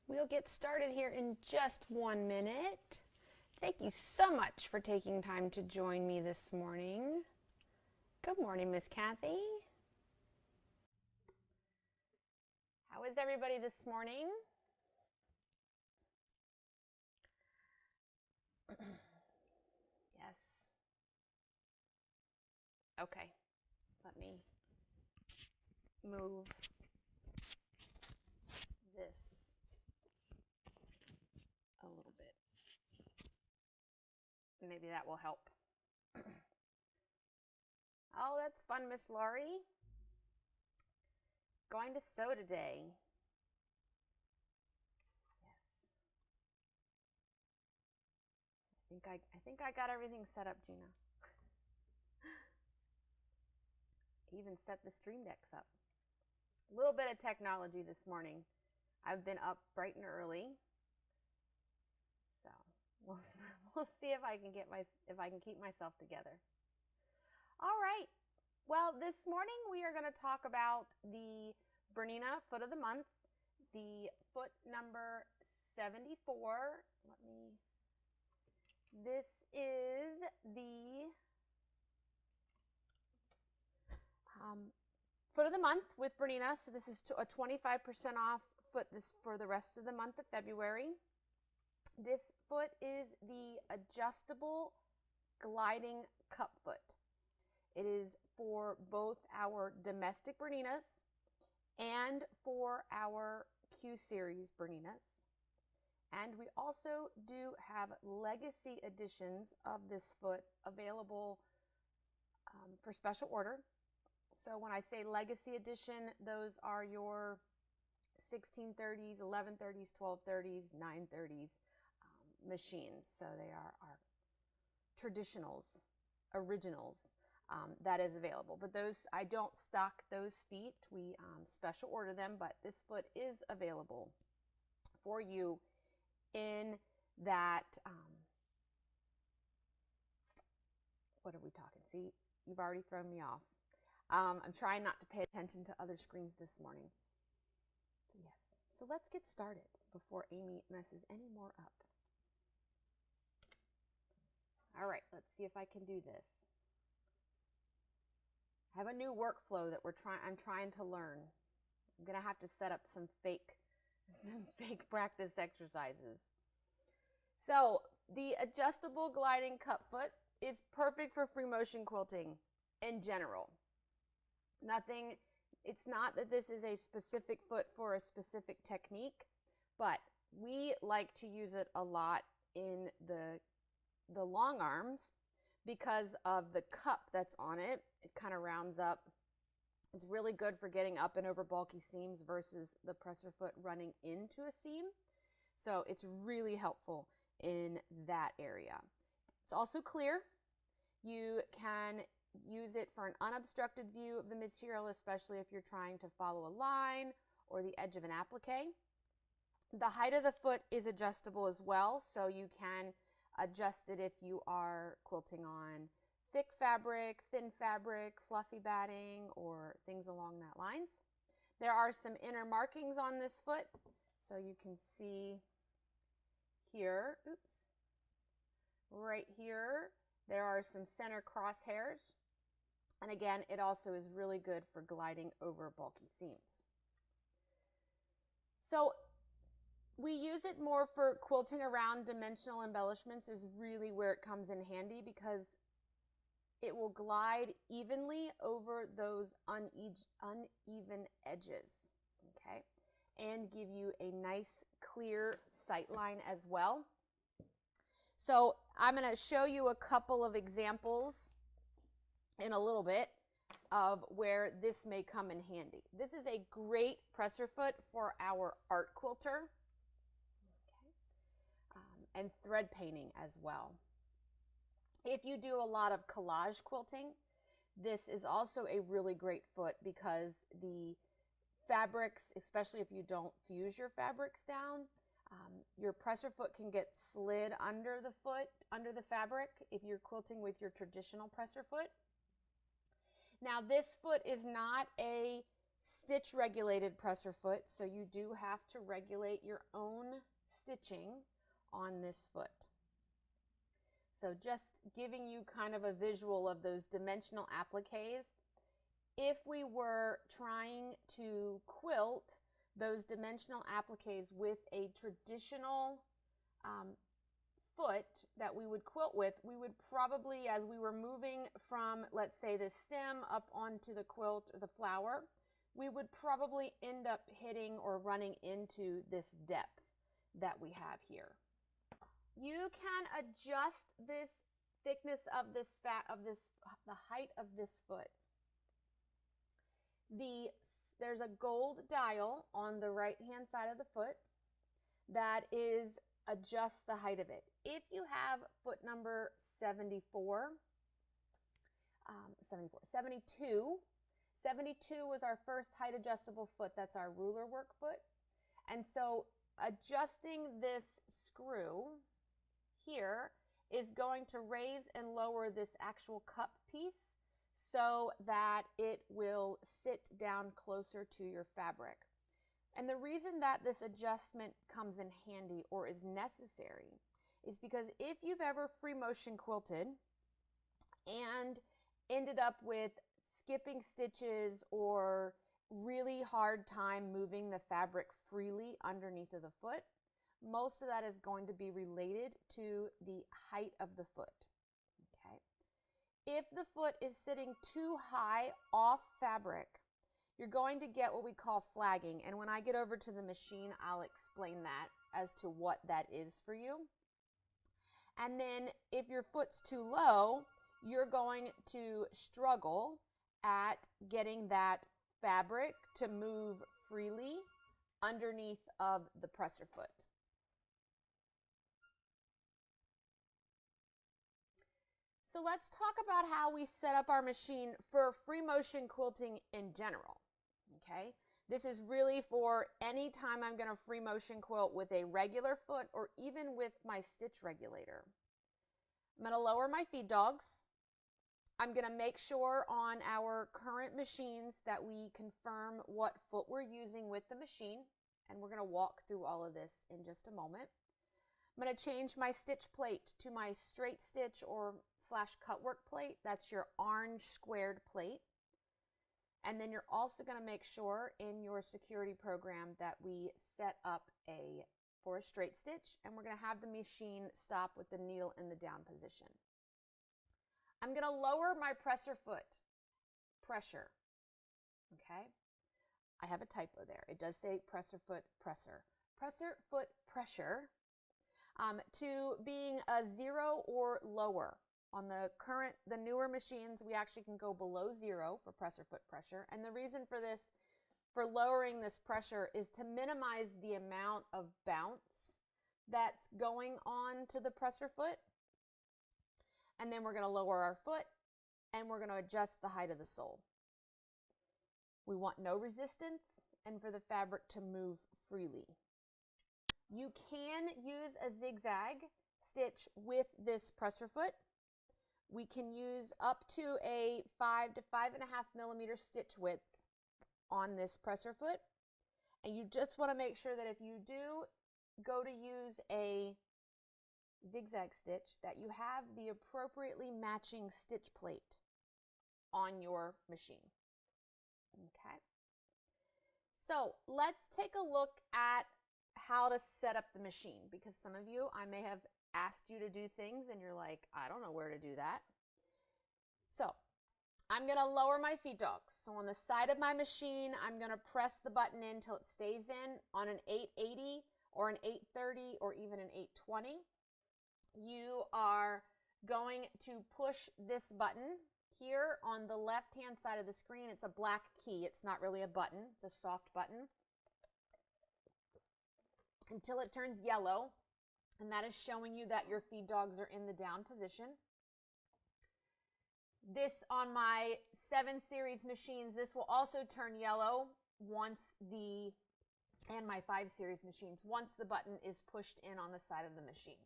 We'll get started here in just 1 minute. Thank you so much for taking time to join me this morning. Good morning, Miss Kathy. How is everybody this morning? Yes. Okay, let me move this a little bit. Maybe that will help. Oh, that's fun, Miss Laurie. Going to sew today. Yes. I think I got everything set up, Gina. Even set the stream decks up. A little bit of technology this morning. I've been up bright and early, so we'll see if I can keep myself together. All right. Well, this morning we are going to talk about the Bernina foot of the month, the foot number 74. This is the foot of the month with Bernina. So this is a 25% off foot for the rest of the month of February. This foot is the adjustable gliding cup foot. It is for both our domestic Berninas and for our Q series Berninas. And we also do have legacy editions of this foot available for special order. So when I say legacy edition, those are your 1630s, 1130s, 1230s, 930s machines. So they are our traditionals, originals that is available. But those, I don't stock those feet. We special order them, but this foot is available for you in that, what are we talking? See, you've already thrown me off. I'm trying not to pay attention to other screens this morning. So yes, so let's get started before Amy messes any more up. All right, let's see if I can do this. I have a new workflow that I'm trying to learn. I'm gonna have to set up some fake practice exercises. So the adjustable gliding cup foot is perfect for free motion quilting in general. It's not that this is a specific foot for a specific technique, but we like to use it a lot in the long arms because of the cup that's on it. It kind of rounds up. It's really good for getting up and over bulky seams versus the presser foot running into a seam. So it's really helpful in that area. It's also clear. You can use it for an unobstructed view of the material, especially if you're trying to follow a line or the edge of an applique. The height of the foot is adjustable as well, so you can adjust it if you are quilting on thick fabric, thin fabric, fluffy batting, or things along that lines. There are some inner markings on this foot, so you can see here, right here, there are some center crosshairs. And again, it also is really good for gliding over bulky seams. So we use it more for quilting around dimensional embellishments is really where it comes in handy because it will glide evenly over those uneven edges, okay? And give you a nice clear sight line as well. So I'm going to show you a couple of examples in a little bit of where this may come in handy. This is a great presser foot for our art quilter, okay? And thread painting as well. If you do a lot of collage quilting, this is also a really great foot because the fabrics, especially if you don't fuse your fabrics down, your presser foot can get slid under the fabric if you're quilting with your traditional presser foot. Now this foot is not a stitch regulated presser foot, so you do have to regulate your own stitching on this foot. So just giving you kind of a visual of those dimensional appliques. If we were trying to quilt those dimensional appliques with a traditional foot that we would quilt with, we would probably, as we were moving from, let's say, the stem up onto the quilt or the flower, we would probably end up hitting or running into this depth that we have here. You can adjust this thickness of this the height of this foot. There's a gold dial on the right hand side of the foot that adjusts the height of it. If you have foot number 72 was our first height adjustable foot. That's our ruler work foot. And so adjusting this screw here is going to raise and lower this actual cup piece so that it will sit down closer to your fabric. And the reason that this adjustment comes in handy or is necessary is because if you've ever free motion quilted and ended up with skipping stitches or really hard time moving the fabric freely underneath of the foot, most of that is going to be related to the height of the foot. Okay. If the foot is sitting too high off fabric, you're going to get what we call flagging. And when I get over to the machine, I'll explain that as to what that is for you. And then if your foot's too low, you're going to struggle at getting that fabric to move freely underneath of the presser foot. So let's talk about how we set up our machine for free motion quilting in general. Okay, this is really for any time I'm going to free motion quilt with a regular foot or even with my stitch regulator. I'm going to lower my feed dogs. I'm going to make sure on our current machines that we confirm what foot we're using with the machine, and we're going to walk through all of this in just a moment. I'm going to change my stitch plate to my straight stitch or / cutwork plate. That's your orange squared plate. And then you're also going to make sure in your security program that we set up for a straight stitch, and we're going to have the machine stop with the needle in the down position. I'm going to lower my presser foot pressure. Okay, I have a typo there. It does say presser foot pressure. Presser foot pressure to being a 0 or lower. On the newer machines, we actually can go below 0 for presser foot pressure. And the reason for this, for lowering this pressure, is to minimize the amount of bounce that's going on to the presser foot. And then we're going to lower our foot and we're going to adjust the height of the sole. We want no resistance and for the fabric to move freely. You can use a zigzag stitch with this presser foot. We can use up to a 5 to 5.5 millimeter stitch width on this presser foot. And you just want to make sure that if you do go to use a zigzag stitch, that you have the appropriately matching stitch plate on your machine. Okay. So let's take a look at how to set up the machine, because some of you, I may have asked you to do things and you're like, I don't know where to do that. So I'm going to lower my feed dogs. So on the side of my machine, I'm going to press the button in until it stays in. On an 880 or an 830 or even an 820, you are going to push this button here on the left hand side of the screen. It's a black key. It's not really a button. It's a soft button, until it turns yellow, and that is showing you that your feed dogs are in the down position. This, on my 7 series machines, this will also turn yellow and my 5 series machines, once the button is pushed in on the side of the machine.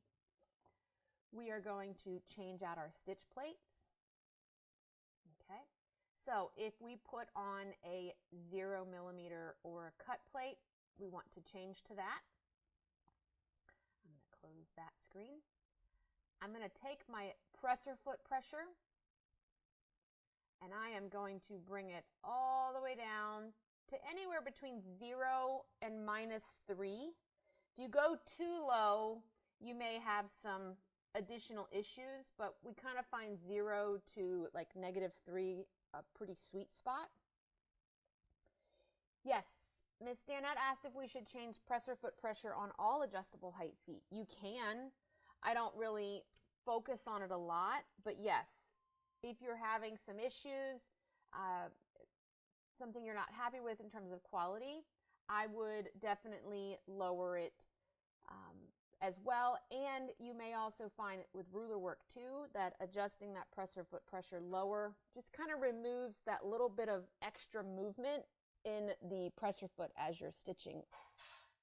We are going to change out our stitch plates. Okay, So if we put on a 0mm or a cut plate, we want to change to that. I'm going to close that screen. I'm going to take my presser foot pressure and I am going to bring it all the way down to anywhere between 0 and -3. If you go too low, you may have some additional issues, but we kind of find 0 to like -3 a pretty sweet spot. Yes, Miss Danette asked if we should change presser foot pressure on all adjustable height feet. You can. I don't really focus on it a lot, but yes, if you're having some issues, something you're not happy with in terms of quality, I would definitely lower it as well. And you may also find with ruler work too that adjusting that presser foot pressure lower just kind of removes that little bit of extra movement in the presser foot as you're stitching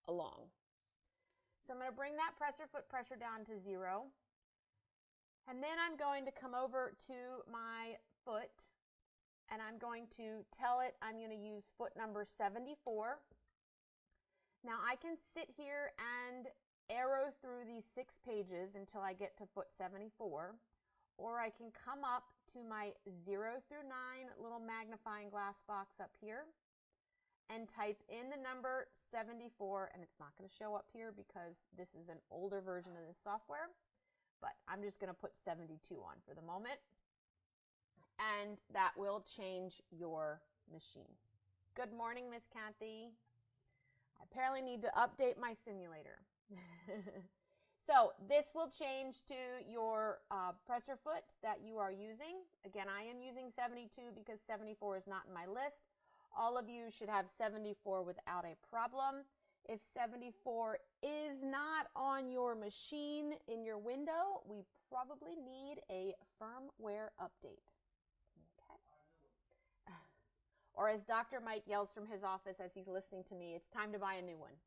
along. So I'm going to bring that presser foot pressure down to 0. And then I'm going to come over to my foot and I'm going to tell it I'm going to use foot number 74. Now I can sit here and arrow through these 6 pages until I get to foot 74, or I can come up to my 0 through 9 little magnifying glass box up here and type in the number 74, and it's not going to show up here because this is an older version of this software, but I'm just going to put 72 on for the moment, and that will change your machine. Good morning, Miss Kathy. I apparently need to update my simulator. So this will change to your presser foot that you are using. Again, I am using 72 because 74 is not in my list. All of you should have 74 without a problem. If 74 is not on your machine in your window, we probably need a firmware update. Okay. Or as Dr. Mike yells from his office as he's listening to me, it's time to buy a new one.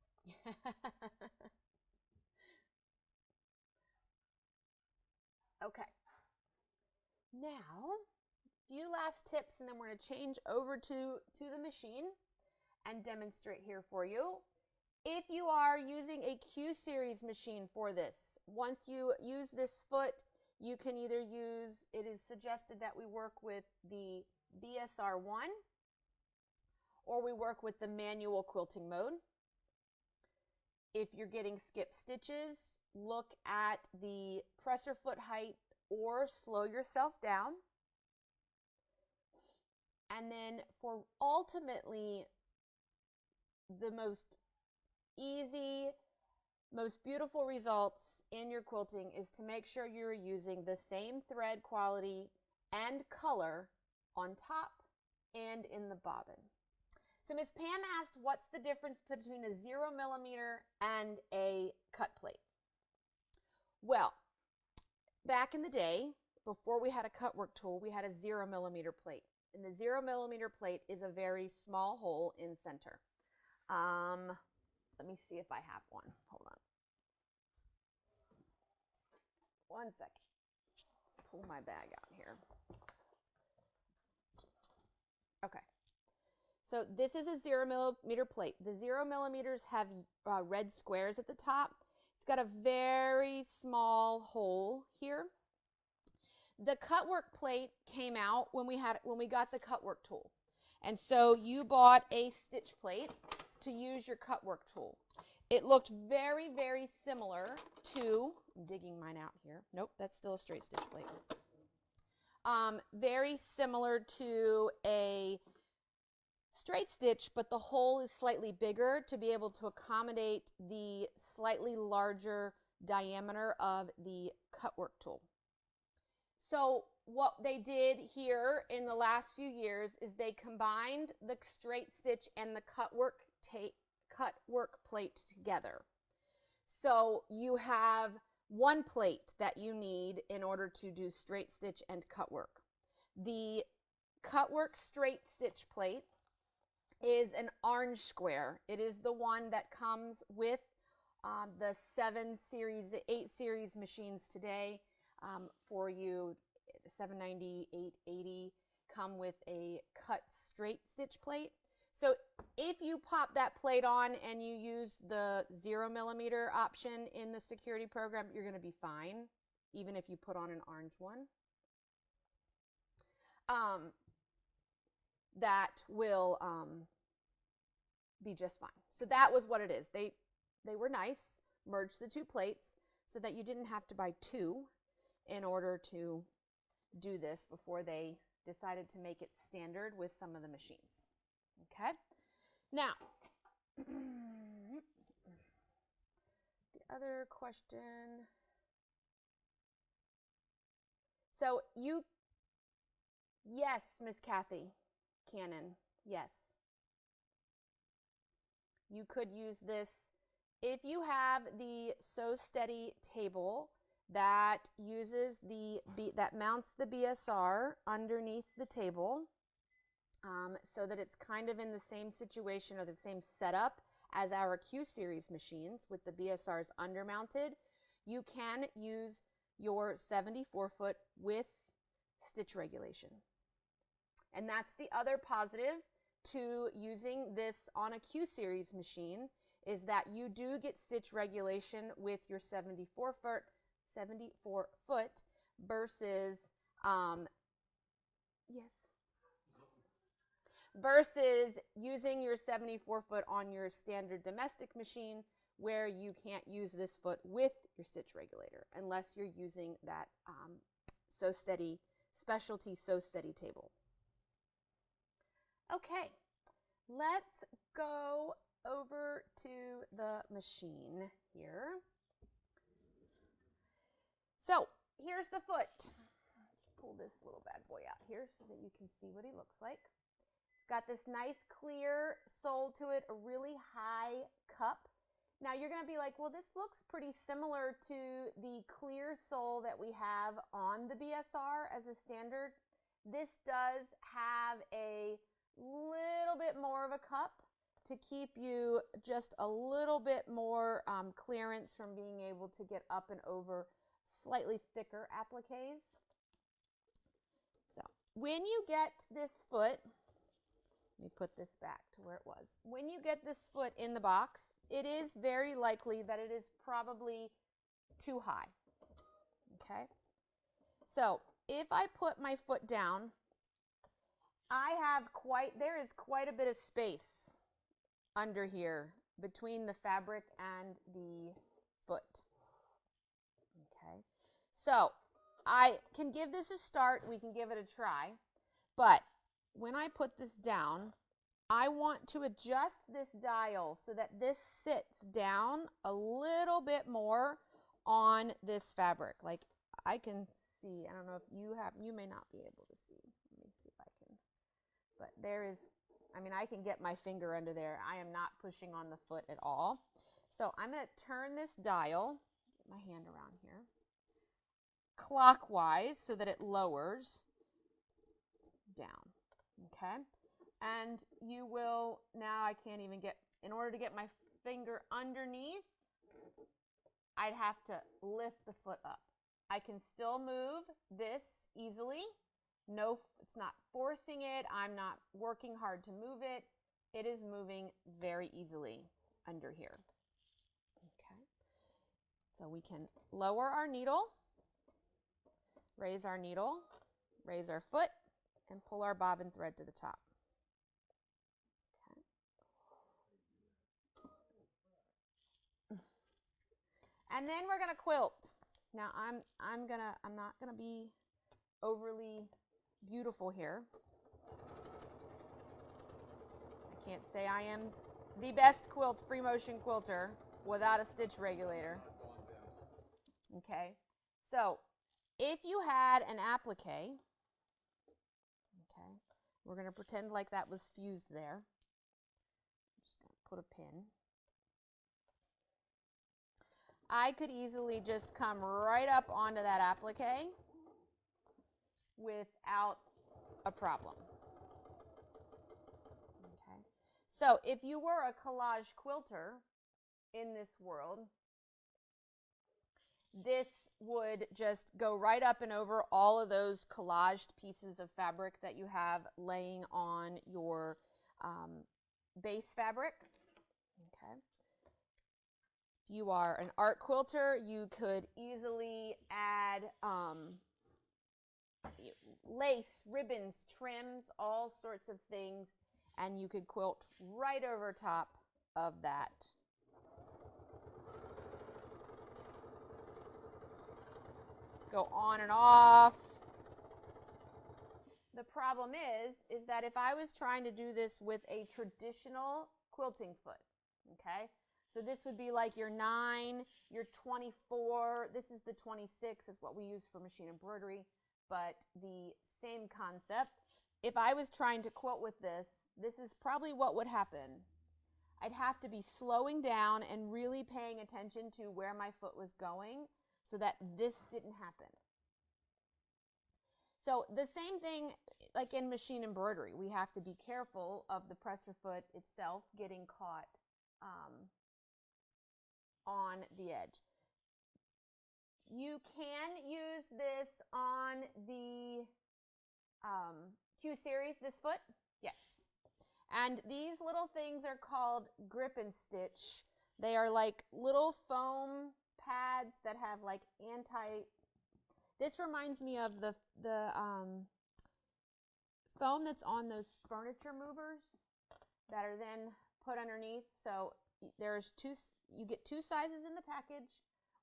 Okay, now a few last tips and then we're going to change over to the machine and demonstrate here for you. If you are using a Q series machine for this, once you use this foot, you can either use, it is suggested that we work with the BSR1 or we work with the manual quilting mode. If you're getting skip stitches, look at the presser foot height or slow yourself down. And then for ultimately the most easy, most beautiful results in your quilting is to make sure you're using the same thread quality and color on top and in the bobbin. So Miss Pam asked, what's the difference between a 0mm and a cut plate? Well, back in the day, before we had a Cutwork tool, we had a 0mm plate. And the 0mm plate is a very small hole in center. Let me see if I have one. Hold on. One second. Let's pull my bag out here. Okay. So this is a 0mm plate. The 0mm have red squares at the top. It's got a very small hole here. The Cutwork plate came out when we got the Cutwork tool. And so you bought a stitch plate to use your Cutwork tool. It looked very, very similar to, I'm digging mine out here. Nope, that's still a straight stitch plate. Very similar to a straight stitch, but the hole is slightly bigger to be able to accommodate the slightly larger diameter of the Cutwork tool. So what they did here in the last few years is they combined the straight stitch and the Cutwork plate together. So you have one plate that you need in order to do straight stitch and Cutwork. The Cutwork straight stitch plate is an orange square. It is the one that comes with the 7 series, the 8 series machines today for you, 790, 880, come with a cut straight stitch plate. So if you pop that plate on and you use the 0mm option in the security program, you're going to be fine, even if you put on an orange one. That will be just fine. So that was what it is. They were nice, merged the two plates so that you didn't have to buy two in order to do this before they decided to make it standard with some of the machines. Okay, now the other question. So yes, Miss Kathy Cannon, yes. You could use this if you have the Sew Steady table that uses that mounts the BSR underneath the table, so that it's kind of in the same situation or the same setup as our Q series machines with the BSRs undermounted. You can use your 74-foot with stitch regulation. And that's the other positive to using this on a Q series machine, is that you do get stitch regulation with your 74 foot versus versus using your 74 foot on your standard domestic machine, where you can't use this foot with your stitch regulator unless you're using that Sew Steady specialty Sew Steady table. Okay, let's go over to the machine here. So here's the foot. Let's pull this little bad boy out here so that you can see what he looks like. It's got this nice clear sole to it, a really high cup. Now you're going to be like, well, this looks pretty similar to the clear sole that we have on the BSR as a standard. This does have a little bit more of a cup to keep you just a little bit more clearance from being able to get up and over slightly thicker appliques. So when you get this foot, let me put this back to where it was. When you get this foot in the box, it is very likely that it is probably too high. Okay, so if I put my foot down, there is quite a bit of space under here between the fabric and the foot. Okay, so I can give this a start, we can give it a try, but when I put this down, I want to adjust this dial so that this sits down a little bit more on this fabric. Like I can see, I don't know if you may not be able to see. Let me see if I can. But there is, I can get my finger under there. I am not pushing on the foot at all. So I'm going to turn this dial, get my hand around here, clockwise so that it lowers down. Okay, and you will, now I can't even get, in order to get my finger underneath, I'd have to lift the foot up. I can still move this easily. No, it's not forcing it. I'm not working hard to move it. It is moving very easily under here. Okay, so we can lower our needle, raise our needle, raise our foot, and pull our bobbin thread to the top. Okay. And then we're gonna quilt. Now I'm not gonna be overly beautiful here. I can't say I am the best free motion quilter without a stitch regulator. Okay, so if you had an applique, okay, we're going to pretend like that was fused there. I'm just going to put a pin. I could easily just come right up onto that applique without a problem. Okay, so if you were a collage quilter in this world, this would just go right up and over all of those collaged pieces of fabric that you have laying on your base fabric. Okay. If you are an art quilter, you could easily add lace, ribbons, trims, all sorts of things, and you could quilt right over top of that. Go on and off. The problem is that if I was trying to do this with a traditional quilting foot, okay, so this would be like your 9, your 24, this is the 26 is what we use for machine embroidery, but the same concept. If I was trying to quilt with this, this is probably what would happen. I'd have to be slowing down and really paying attention to where my foot was going so that this didn't happen. So the same thing like in machine embroidery, we have to be careful of the presser foot itself getting caught on the edge. You can use this on the Q series, this foot, yes. And these little things are called grip and stitch. They are like little foam pads that have like this reminds me of the foam that's on those furniture movers that are then put underneath. So there's you get 2 sizes in the package.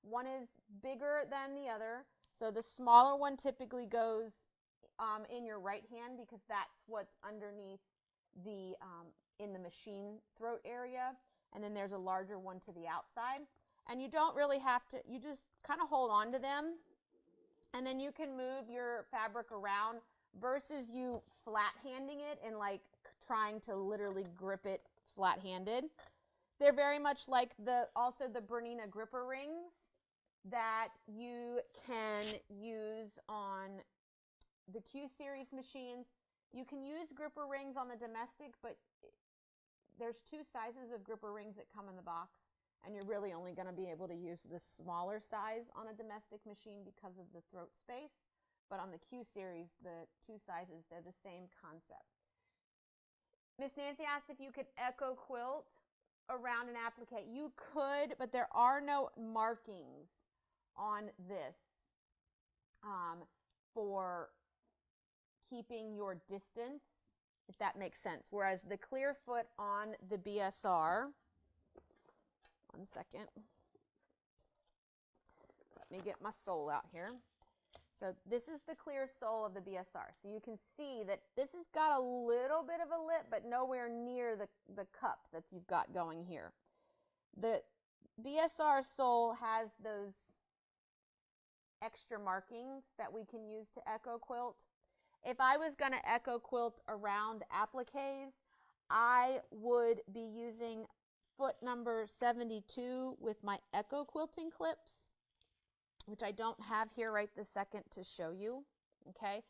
One is bigger than the other. So the smaller one typically goes in your right hand because that's what's underneath the in the machine throat area. And then there's a larger one to the outside. And you don't really have to, you just kind of hold on to them. And then you can move your fabric around versus you flat handing it and like trying to literally grip it flat handed. They're very much like also the Bernina gripper rings that you can use on the Q series machines. You can use gripper rings on the domestic, but there's 2 sizes of gripper rings that come in the box. And you're really only going to be able to use the smaller size on a domestic machine because of the throat space. But on the Q series, the 2 sizes, they're the same concept. Miss Nancy asked if you could echo quilt around an applique. You could, but there are no markings on this for keeping your distance, if that makes sense. Whereas the clear foot on the BSR, one second. Let me get my sole out here. So this is the clear sole of the BSR. So you can see that this has got a little bit of a lip, but nowhere near the cup that you've got going here. The BSR sole has those extra markings that we can use to echo quilt. If I was going to echo quilt around appliques, I would be using foot number 72 with my echo quilting clips, which I don't have here right this second to show you, okay?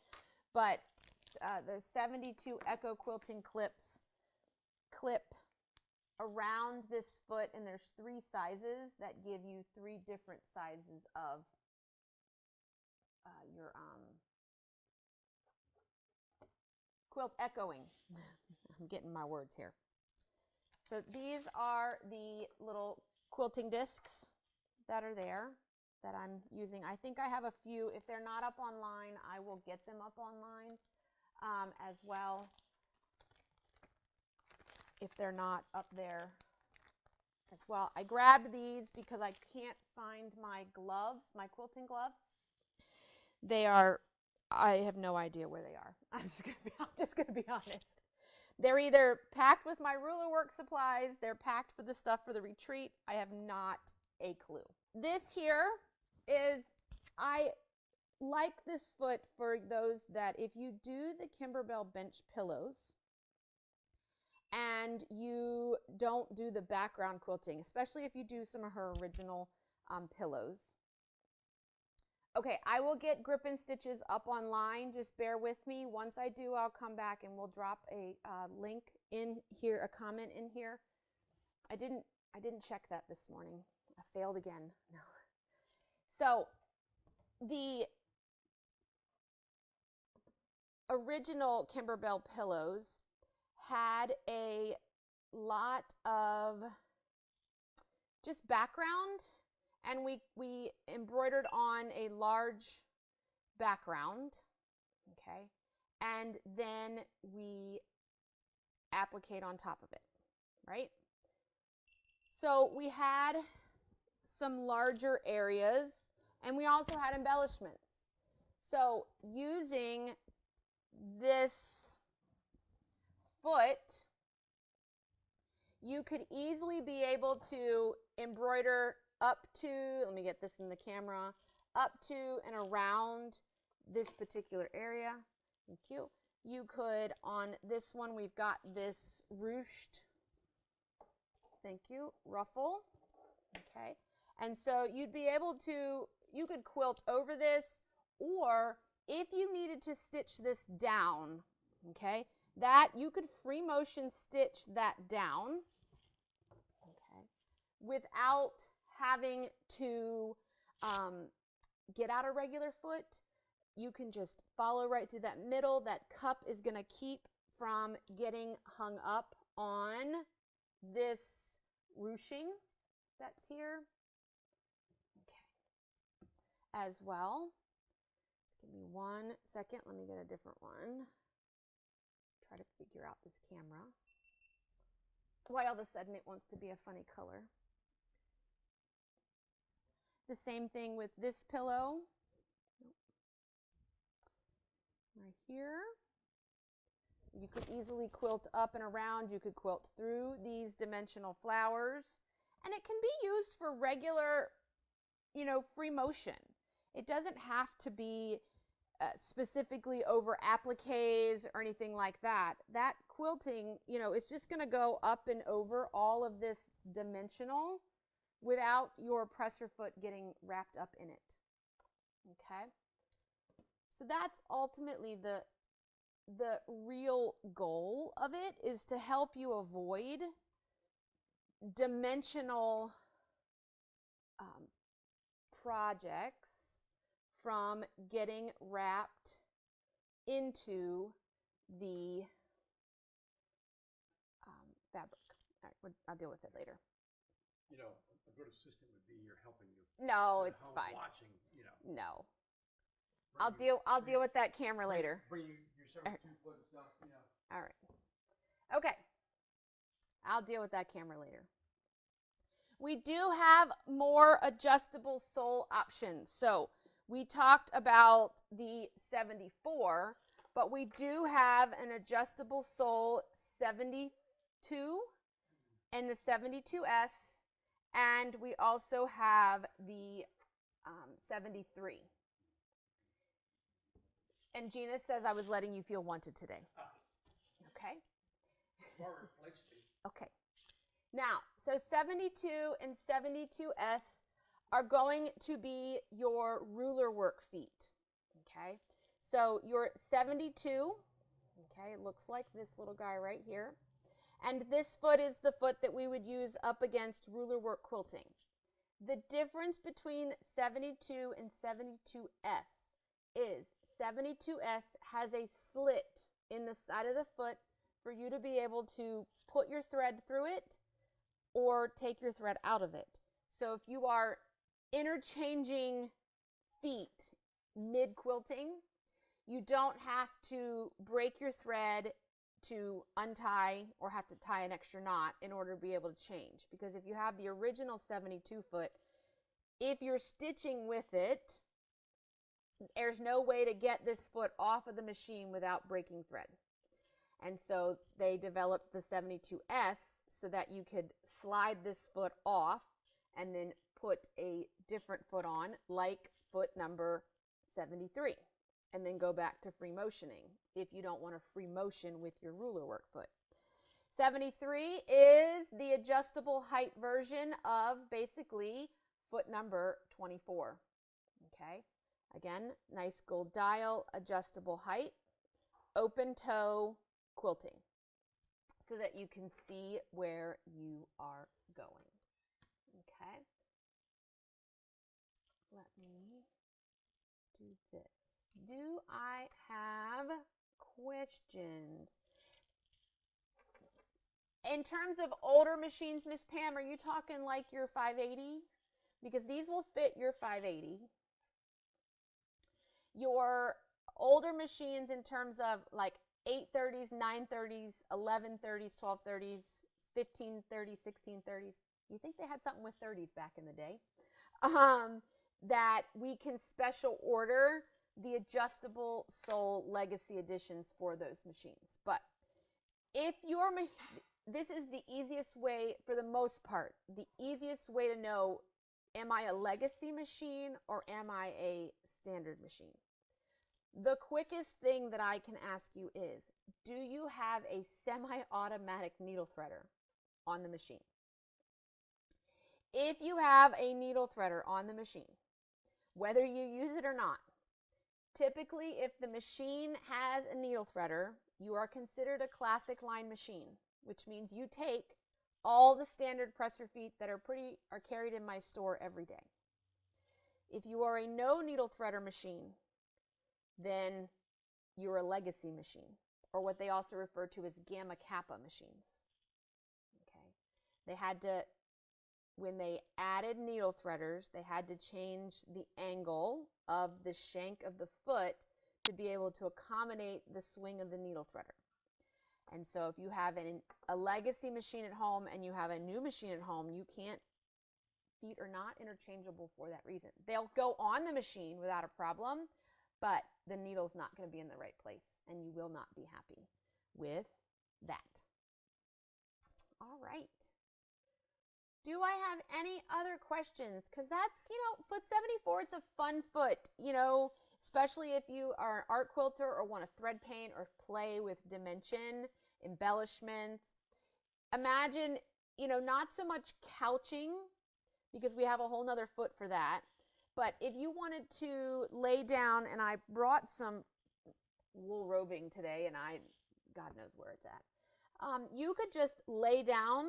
But the 72 echo quilting clips clip around this foot, and there's 3 sizes that give you 3 different sizes of your quilt echoing. I'm getting my words here. So these are the little quilting discs that are there that I'm using. I think I have a few. If they're not up online, I will get them up online as well, if they're not up there as well. I grabbed these because I can't find my gloves, my quilting gloves. They are, I have no idea where they are. I'm just gonna be honest. They're either packed with my ruler work supplies, they're packed for the stuff for the retreat. I have not a clue. This here is, I like this foot for those that if you do the Kimberbell bench pillows and you don't do the background quilting, especially if you do some of her original pillows. Okay, I will get grip and stitches up online. Just bear with me. Once I do, I'll come back and we'll drop a link in here, a comment in here. I didn't check that this morning. I failed again. No. So the original Kimberbell pillows had a lot of just background, and we embroidered on a large background, okay, and then we applicate on top of it, right? So we had some larger areas, and we also had embellishments. So using this foot, you could easily be able to embroider up to, let me get this in the camera, up to and around this particular area. Thank you. You could, on this one, we've got this ruched, thank you, ruffle, okay? And so you'd be able to, you could quilt over this, or if you needed to stitch this down, okay, that you could free motion stitch that down, okay, without having to get out a regular foot. You can just follow right through that middle. That cup is going to keep from getting hung up on this ruching that's here, okay, as well. Just give me 1 second. Let me get a different one. Try to figure out this camera. Why all of a sudden it wants to be a funny color. The same thing with this pillow. Right here. You could easily quilt up and around. You could quilt through these dimensional flowers. And it can be used for regular, you know, free motion. It doesn't have to be specifically over appliques or anything like that. That quilting, you know, it's just going to go up and over all of this dimensional without your presser foot getting wrapped up in it. Okay? So that's ultimately the real goal of it, is to help you avoid dimensional projects from getting wrapped into the fabric. All right, I'll deal with it later. You know, a good assistant would be here helping you. No, it's fine. Watching, you know. No. I'll deal with that camera later. Bring your 72-foot stuff, you know. All right. Okay. I'll deal with that camera later. We do have more adjustable sole options. So we talked about the 74, but we do have an adjustable sole 72 and the 72S, and we also have the 73. And Gina says I was letting you feel wanted today. Okay? Okay. Now, so 72 and 72S are going to be your ruler work feet. Okay? So your 72, okay, it looks like this little guy right here. And this foot is the foot that we would use up against ruler work quilting. The difference between 72 and 72S is 72S has a slit in the side of the foot for you to be able to put your thread through it or take your thread out of it. So if you are interchanging feet mid-quilting, you don't have to break your thread to untie or have to tie an extra knot in order to be able to change. Because if you have the original 72 foot, if you're stitching with it, there's no way to get this foot off of the machine without breaking thread. And so they developed the 72S so that you could slide this foot off and then put a different foot on, like foot number 73, and then go back to free motioning if you don't want to free motion with your ruler work foot. 73 is the adjustable height version of basically foot number 24. Okay, again, nice gold dial, adjustable height, open toe quilting, so that you can see where you are going. Okay, let me do this. Do I have questions? In terms of older machines, Miss Pam, are you talking like your 580? Because these will fit your 580. Your older machines in terms of like 830s, 930s, 1130s, 1230s, 1530s, 1630s. You think they had something with 30s back in the day? That we can special order the adjustable sole legacy editions for those machines. But if your this is the easiest way, for the most part, the easiest way to know, am I a legacy machine or am I a standard machine? The quickest thing that I can ask you is, do you have a semi-automatic needle threader on the machine? If you have a needle threader on the machine, whether you use it or not, typically if the machine has a needle threader, you are considered a classic line machine, which means you take all the standard presser feet that are carried in my store every day. If you are a no needle threader machine, then you're a legacy machine, or what they also refer to as gamma kappa machines. Okay, they had to, when they added needle threaders, they had to change the angle of the shank of the foot to be able to accommodate the swing of the needle threader. And so if you have a legacy machine at home and you have a new machine at home, you can't, feet are not interchangeable for that reason. They'll go on the machine without a problem, but the needle's not going to be in the right place, and you will not be happy with that. All right. Do I have any other questions? Because that's, foot 74, it's a fun foot, especially if you are an art quilter or want to thread paint or play with dimension, embellishments. Imagine, not so much couching, because we have a whole nother foot for that. But if you wanted to lay down, and I brought some wool roving today, and God knows where it's at. You could just lay down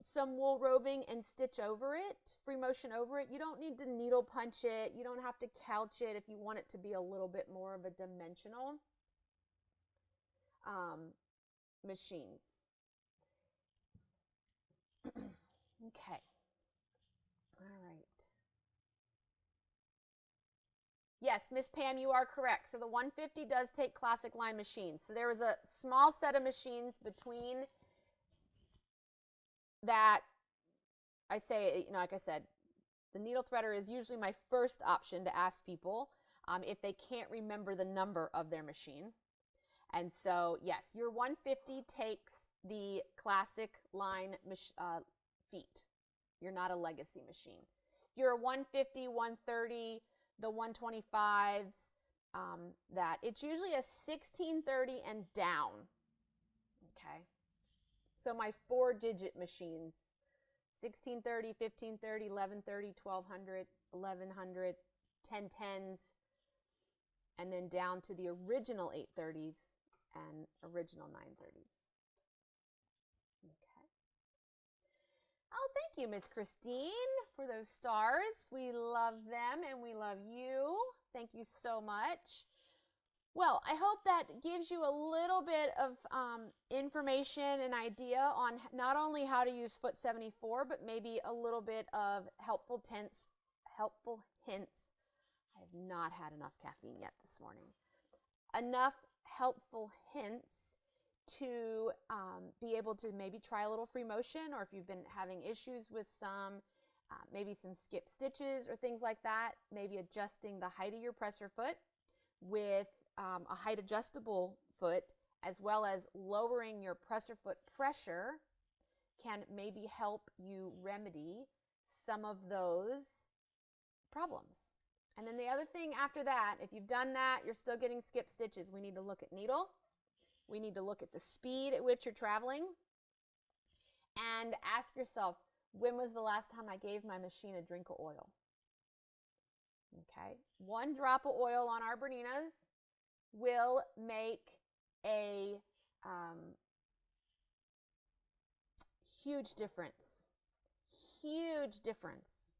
some wool roving and stitch over it, free motion over it. You don't need to needle punch it. You don't have to couch it if you want it to be a little bit more of a dimensional machines. Okay. All right. Yes, Miss Pam, you are correct. So the 150 does take classic line machines. So there was a small set of machines between that. I say, like I said, the needle threader is usually my first option to ask people if they can't remember the number of their machine. And so, yes, your 150 takes the classic line feet. You're not a legacy machine. You're a 150, 130, the 125s, that it's usually a 1630 and down. Okay. So my 4-digit machines, 1630, 1530, 1130, 1200, 1100, 1010s, and then down to the original 830s and original 930s. Okay. Oh, thank you, Miss Christine, for those stars. We love them and we love you. Thank you so much. Well, I hope that gives you a little bit of information and idea on not only how to use foot 74, but maybe a little bit of helpful hints. I have not had enough caffeine yet this morning. Enough helpful hints to be able to maybe try a little free motion, or if you've been having issues with maybe some skip stitches or things like that, maybe adjusting the height of your presser foot with a height adjustable foot, as well as lowering your presser foot pressure, can maybe help you remedy some of those problems. And then the other thing after that, if you've done that, you're still getting skip stitches, we need to look at needle. We need to look at the speed at which you're traveling, and ask yourself, when was the last time I gave my machine a drink of oil? Okay, 1 drop of oil on our Berninas will make a huge difference. Huge difference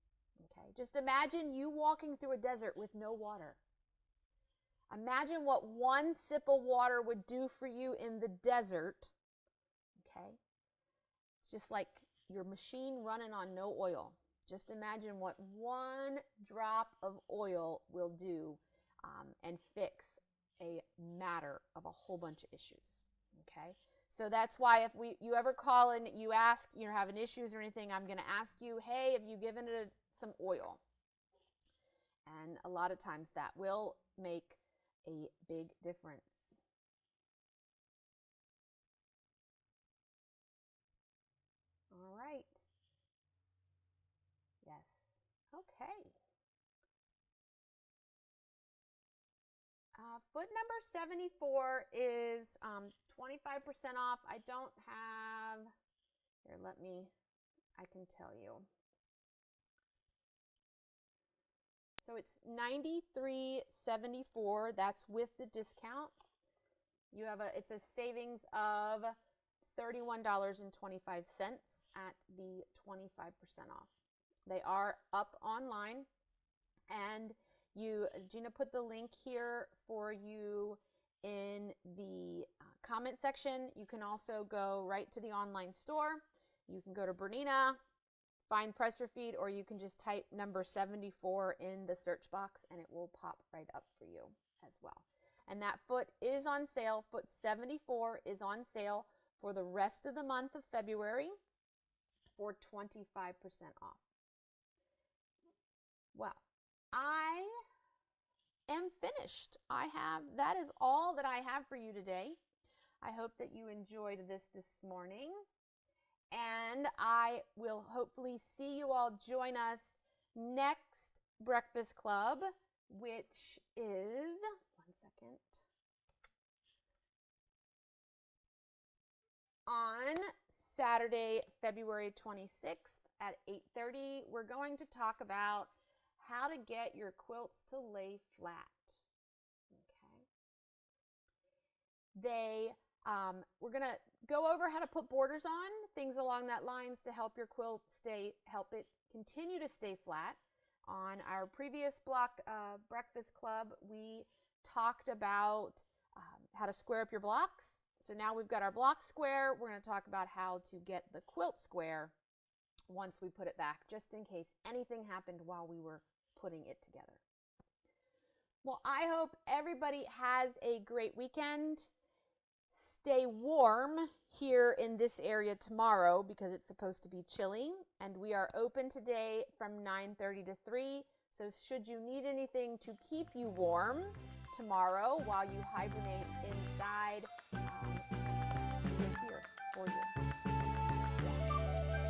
Okay, just imagine you walking through a desert with no water. Imagine what one sip of water would do for you in the desert. Okay, it's just like your machine running on no oil. Just imagine what one drop of oil will do and fix a matter of a whole bunch of issues. Okay, so that's why if you ever call and you ask, you're having issues or anything, I'm going to ask you, hey, have you given it some oil? And a lot of times that will make a big difference. All right. Yes. Okay. Foot number 74 is 25% off. I don't have, here, I can tell you. So it's $93.74. That's with the discount. It's a savings of $31.25 at the 25% off. They are up online, and Gina put the link here for you in the comment section. You can also go right to the online store. You can go to Bernina, find Pressure Feed, or you can just type number 74 in the search box and it will pop right up for you as well. And that foot is on sale. Foot 74 is on sale for the rest of the month of February for 25% off. Well, I am finished. That is all that I have for you today. I hope that you enjoyed this morning, and I will hopefully see you all join us next Breakfast Club, which is, one second, on Saturday, February 26th at 8:30. We're going to talk about how to get your quilts to lay flat. Okay. We're going to go over how to put borders on, things along that lines to help your quilt help it continue to stay flat. On our previous block Breakfast Club, we talked about how to square up your blocks. So now we've got our block square. We're going to talk about how to get the quilt square once we put it back, just in case anything happened while we were putting it together. Well, I hope everybody has a great weekend. Stay warm here in this area tomorrow because it's supposed to be chilly, and we are open today from 9:30 to 3. So should you need anything to keep you warm tomorrow while you hibernate inside, we're here for you.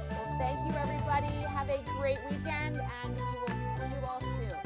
Well, thank you, everybody. Have a great weekend, and we will see you all soon.